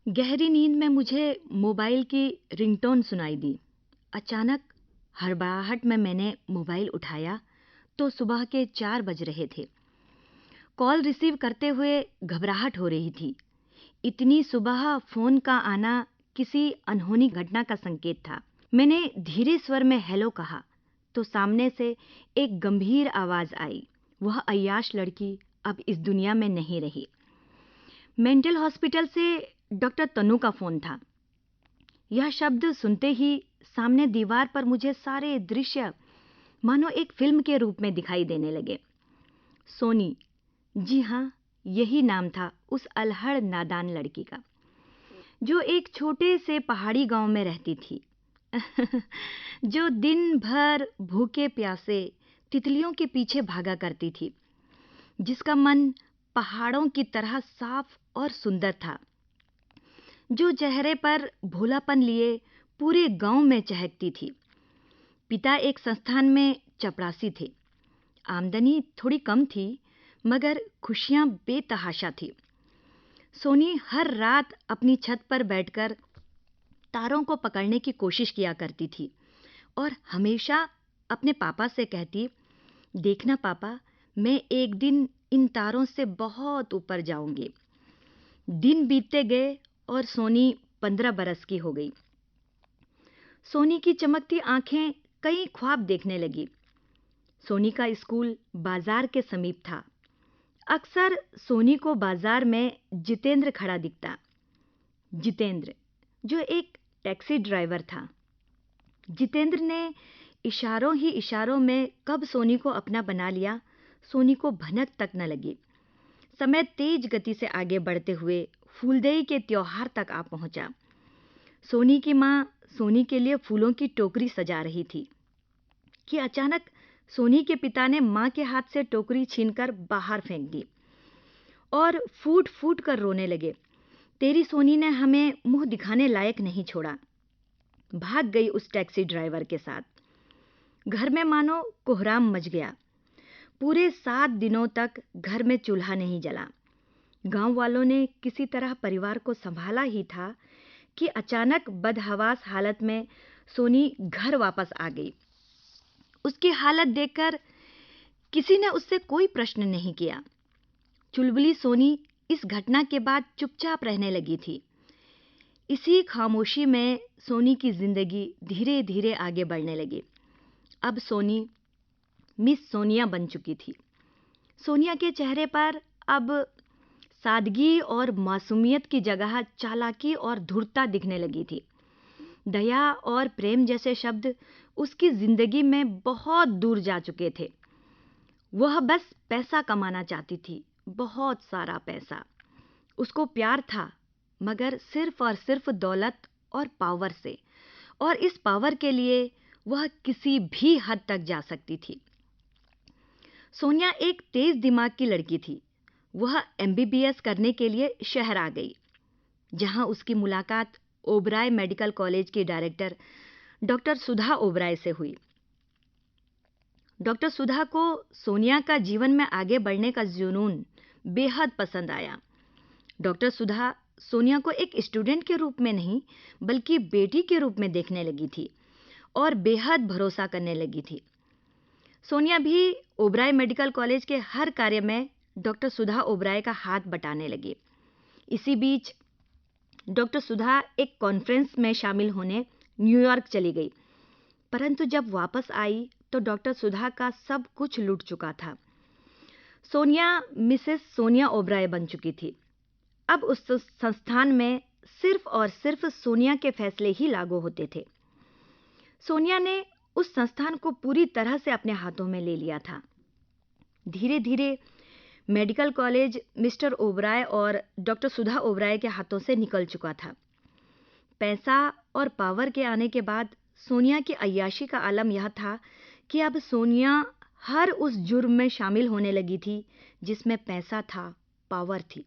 गहरी नींद में मुझे मोबाइल की रिंगटोन सुनाई दी। अचानक हड़बड़ाहट में मैंने मोबाइल उठाया तो सुबह के 4 बज रहे थे। कॉल रिसीव करते हुए घबराहट हो रही थी। इतनी सुबह फ़ोन का आना किसी अनहोनी घटना का संकेत था। मैंने धीरे स्वर में हेलो कहा तो सामने से एक गंभीर आवाज़ आई। वह अय्याश लड़की अब इस दुनिया में नहीं रही। मेंटल हॉस्पिटल से डॉक्टर तनु का फ़ोन था। यह शब्द सुनते ही सामने दीवार पर मुझे सारे दृश्य मानो एक फिल्म के रूप में दिखाई देने लगे। सोनी, जी हाँ, यही नाम था उस अल्हड़ नादान लड़की का, जो एक छोटे से पहाड़ी गांव में रहती थी। जो दिन भर भूखे प्यासे तितलियों के पीछे भागा करती थी, जिसका मन पहाड़ों की तरह साफ और सुंदर था, जो चेहरे पर भोलापन लिए पूरे गांव में चहकती थी। पिता एक संस्थान में चपरासी थे। आमदनी थोड़ी कम थी, मगर खुशियां बेतहाशा थी। सोनी हर रात अपनी छत पर बैठकर तारों को पकड़ने की कोशिश किया करती थी और हमेशा अपने पापा से कहती, देखना पापा, मैं एक दिन इन तारों से बहुत ऊपर जाऊंगी। दिन बीतते गए और सोनी 15 बरस की हो गई। सोनी की चमकती आंखें कई ख्वाब देखने लगी। सोनी का स्कूल बाजार के समीप था। अक्सर सोनी को बाजार में जितेंद्र खड़ा दिखता। जितेंद्र, जो एक टैक्सी ड्राइवर था। जितेंद्र ने इशारों ही इशारों में कब सोनी को अपना बना लिया, सोनी को भनक तक न लगी। समय तेज गति से आगे बढ़ते हुए फूलदेई के त्योहार तक आ पहुंचा। सोनी की मां सोनी के लिए फूलों की टोकरी सजा रही थी कि अचानक सोनी के पिता ने मां के हाथ से टोकरी छीनकर बाहर फेंक दी और फूट फूट कर रोने लगे। तेरी सोनी ने हमें मुंह दिखाने लायक नहीं छोड़ा। भाग गई उस टैक्सी ड्राइवर के साथ। घर में मानो कोहराम मच गया। पूरे 7 दिनों तक घर में चूल्हा नहीं जला। गांव वालों ने किसी तरह परिवार को संभाला ही था कि अचानक बदहवास हालत में सोनी घर वापस आ गई। उसकी हालत देखकर किसी ने उससे कोई प्रश्न नहीं किया। चुलबुली सोनी इस घटना के बाद चुपचाप रहने लगी थी। इसी खामोशी में सोनी की जिंदगी धीरे धीरे आगे बढ़ने लगी। अब सोनी मिस सोनिया बन चुकी थी। सोनिया के चेहरे पर अब सादगी और मासूमियत की जगह चालाकी और धूर्तता दिखने लगी थी। दया और प्रेम जैसे शब्द उसकी जिंदगी में बहुत दूर जा चुके थे। वह बस पैसा कमाना चाहती थी, बहुत सारा पैसा। उसको प्यार था, मगर सिर्फ और सिर्फ दौलत और पावर से, और इस पावर के लिए वह किसी भी हद तक जा सकती थी। सोनिया एक तेज दिमाग की लड़की थी। वह एमबीबीएस करने के लिए शहर आ गई, जहां उसकी मुलाकात ओबराय मेडिकल कॉलेज की डायरेक्टर डॉक्टर सुधा ओबराय से हुई। डॉक्टर सुधा को सोनिया का जीवन में आगे बढ़ने का जुनून बेहद पसंद आया। डॉक्टर सुधा सोनिया को एक स्टूडेंट के रूप में नहीं, बल्कि बेटी के रूप में देखने लगी थी और बेहद भरोसा करने लगी थी। सोनिया भी ओबराय मेडिकल कॉलेज के हर कार्य में डॉक्टर सुधा ओबराय का हाथ बटाने लगी। इसी बीच डॉक्टर सुधा एक कॉन्फ्रेंस में शामिल होने न्यूयॉर्क चली गई, परंतु जब वापस आई तो डॉक्टर सुधा का सब कुछ लूट चुका था। सोनिया मिसेस सोनिया ओबराय बन चुकी थी। अब उस संस्थान में सिर्फ और सिर्फ सोनिया के फैसले ही लागू होते थे। सोनिया ने उस संस्थान को पूरी तरह से अपने हाथों में ले लिया था। धीरे धीरे मेडिकल कॉलेज मिस्टर ओबराय और डॉक्टर सुधा ओबराय के हाथों से निकल चुका था। पैसा और पावर के आने के बाद सोनिया की अय्याशी का आलम यह था कि अब सोनिया हर उस जुर्म में शामिल होने लगी थी जिसमें पैसा था, पावर थी।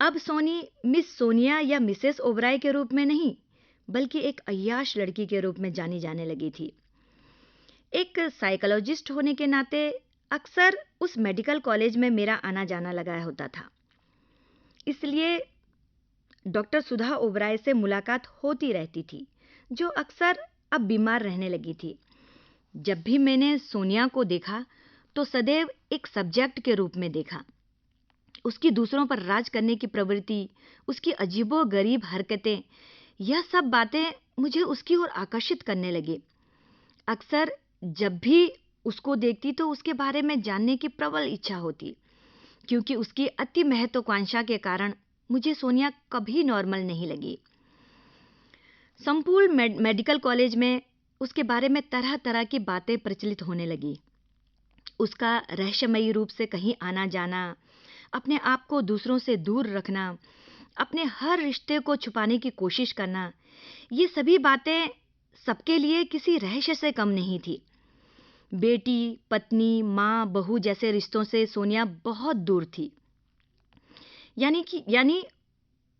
अब सोनी मिस सोनिया या मिसेस ओबराय के रूप में नहीं, बल्कि एक अय्याश लड़की के रूप में जानी जाने लगी थी। एक साइकोलॉजिस्ट होने के नाते अक्सर उस मेडिकल कॉलेज में मेरा आना जाना लगा होता था। इसलिए डॉक्टर सुधा ओबराय से मुलाकात होती रहती थी, जो अक्सर अब बीमार रहने लगी थी। जब भी मैंने सोनिया को देखा तो सदैव एक सब्जेक्ट के रूप में देखा। उसकी दूसरों पर राज करने की प्रवृत्ति, उसकी अजीबोगरीब हरकतें, यह सब बातें मुझे उसकी ओर आकर्षित करने लगी। अक्सर जब भी उसको देखती तो उसके बारे में जानने की प्रबल इच्छा होती, क्योंकि उसकी अति महत्वाकांक्षा के कारण मुझे सोनिया कभी नॉर्मल नहीं लगी। संपूर्ण मेडिकल कॉलेज में उसके बारे में तरह तरह की बातें प्रचलित होने लगी। उसका रहस्यमयी रूप से कहीं आना जाना, अपने आप को दूसरों से दूर रखना, अपने हर रिश्ते को छुपाने की कोशिश करना, ये सभी बातें सबके लिए किसी रहस्य से कम नहीं थी। बेटी, पत्नी, माँ, बहू जैसे रिश्तों से सोनिया बहुत दूर थी। यानी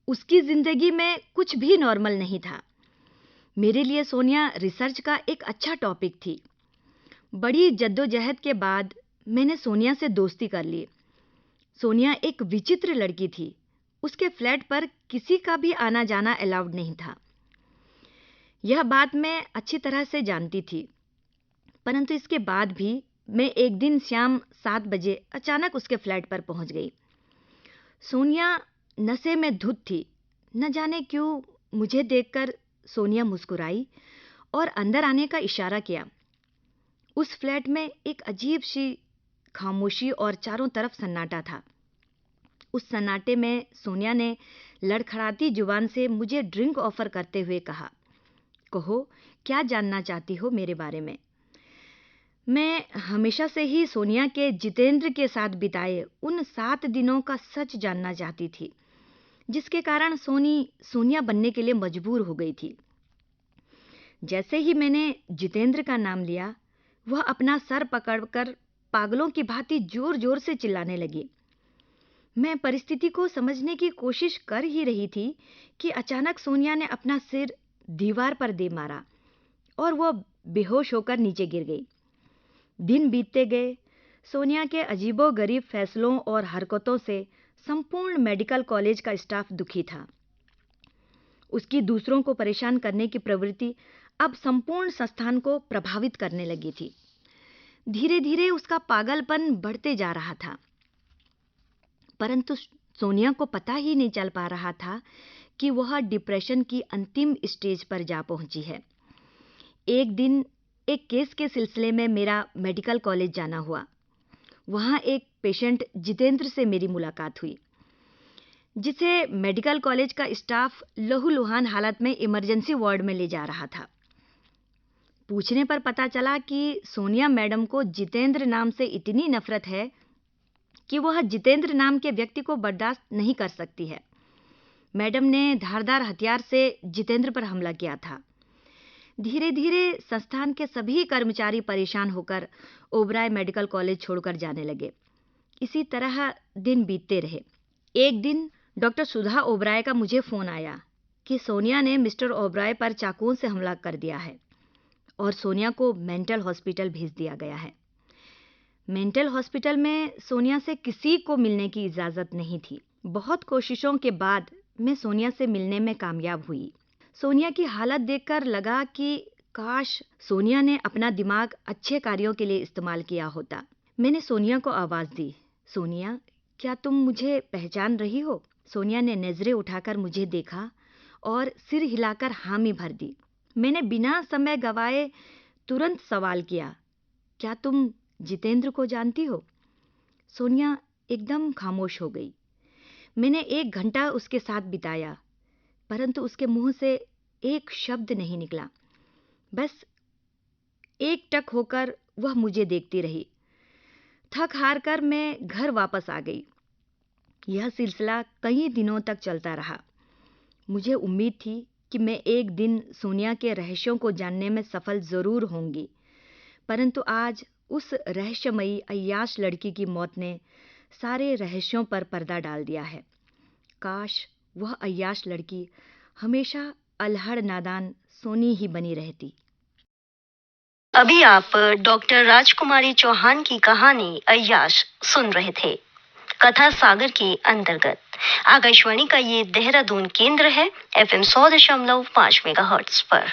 उसकी जिंदगी में कुछ भी नॉर्मल नहीं था। मेरे लिए सोनिया रिसर्च का एक अच्छा टॉपिक थी। बड़ी जद्दोजहद के बाद मैंने सोनिया से दोस्ती कर ली। सोनिया एक विचित्र लड़की थी। उसके फ्लैट पर किसी का भी आना जाना अलाउड नहीं था। यह बात मैं अच्छी तरह से जानती थी, परंतु इसके बाद भी मैं एक दिन शाम 7 बजे अचानक उसके फ्लैट पर पहुंच गई। सोनिया नशे में धुत थी। न जाने क्यों मुझे देखकर सोनिया मुस्कुराई और अंदर आने का इशारा किया। उस फ्लैट में एक अजीब सी खामोशी और चारों तरफ सन्नाटा था। उस सन्नाटे में सोनिया ने लड़खड़ाती जुबान से मुझे ड्रिंक ऑफर करते हुए कहा, कहो, क्या जानना चाहती हो मेरे बारे में? मैं हमेशा से ही सोनिया के जितेंद्र के साथ बिताए उन 7 दिनों का सच जानना चाहती थी, जिसके कारण सोनिया बनने के लिए मजबूर हो गई थी। जैसे ही मैंने जितेंद्र का नाम लिया, वह अपना सर पकड़कर पागलों की भांति जोर-जोर से चिल्लाने लगी। मैं परिस्थिति को समझने की कोशिश कर ही रही थी कि अचानक सोनिया ने अपना सिर दीवार पर दे मारा और वह बेहोश होकर नीचे गिर गई। दिन बीतते गए। सोनिया के अजीबोगरीब फैसलों और हरकतों से संपूर्ण मेडिकल कॉलेज का स्टाफ दुखी था। उसकी दूसरों को परेशान करने की प्रवृत्ति अब संपूर्ण संस्थान को प्रभावित करने लगी थी। धीरे-धीरे उसका पागलपन बढ़ते जा रहा था, परंतु सोनिया को पता ही नहीं चल पा रहा था कि वह डिप्रेशन की अंतिम स्टेज पर जा पहुंची है। एक दिन एक केस के सिलसिले में मेरा मेडिकल कॉलेज जाना हुआ। वहां एक पेशेंट जितेंद्र से मेरी मुलाकात हुई, जिसे मेडिकल कॉलेज का स्टाफ लहूलुहान हालत में इमरजेंसी वार्ड में ले जा रहा था। पूछने पर पता चला कि सोनिया मैडम को जितेंद्र नाम से इतनी नफरत है कि वह जितेंद्र नाम के व्यक्ति को बर्दाश्त नहीं कर सकती है। मैडम ने धारदार हथियार से जितेंद्र पर हमला किया था। धीरे-धीरे संस्थान के सभी कर्मचारी परेशान होकर ओबराय मेडिकल कॉलेज छोड़कर जाने लगे। इसी तरह दिन बीतते रहे। एक दिन डॉक्टर सुधा ओबराय का मुझे फोन आया कि सोनिया ने मिस्टर ओबराय पर चाकुओं से हमला कर दिया है और सोनिया को मेंटल हॉस्पिटल भेज दिया गया है। मेंटल हॉस्पिटल में सोनिया से किसी को मिलने की इजाजत नहीं थी। बहुत कोशिशों के बाद मैं सोनिया से मिलने में कामयाब हुई। सोनिया की हालत देखकर लगा कि काश सोनिया ने अपना दिमाग अच्छे कार्यों के लिए इस्तेमाल किया होता। मैंने सोनिया को आवाज दी, सोनिया, क्या तुम मुझे पहचान रही हो? सोनिया ने नजरें उठाकर मुझे देखा और सिर हिलाकर हामी भर दी। मैंने बिना समय गवाए तुरंत सवाल किया, क्या तुम जितेंद्र को जानती हो? सोनिया एकदम खामोश हो गई। मैंने 1 घंटा उसके साथ बिताया, परंतु उसके मुंह से एक शब्द नहीं निकला। बस एकटक होकर वह मुझे देखती रही। थक हार कर मैं घर वापस आ गई। यह सिलसिला कई दिनों तक चलता रहा। मुझे उम्मीद थी कि मैं एक दिन सोनिया के रहस्यों को जानने में सफल जरूर होंगी, परंतु आज उस रहस्यमयी अय्याश लड़की की मौत ने सारे रहस्यों पर पर्दा डाल दिया है। काश वह अय्याश लड़की हमेशा अल्हड़ नादान सोनी ही बनी रहती। अभी आप डॉक्टर राजकुमारी चौहान की कहानी अय्याश सुन रहे थे, कथा सागर के अंतर्गत। आकाशवाणी का ये देहरादून केंद्र है FM 100.5 मेगाहर्ट्ज पर।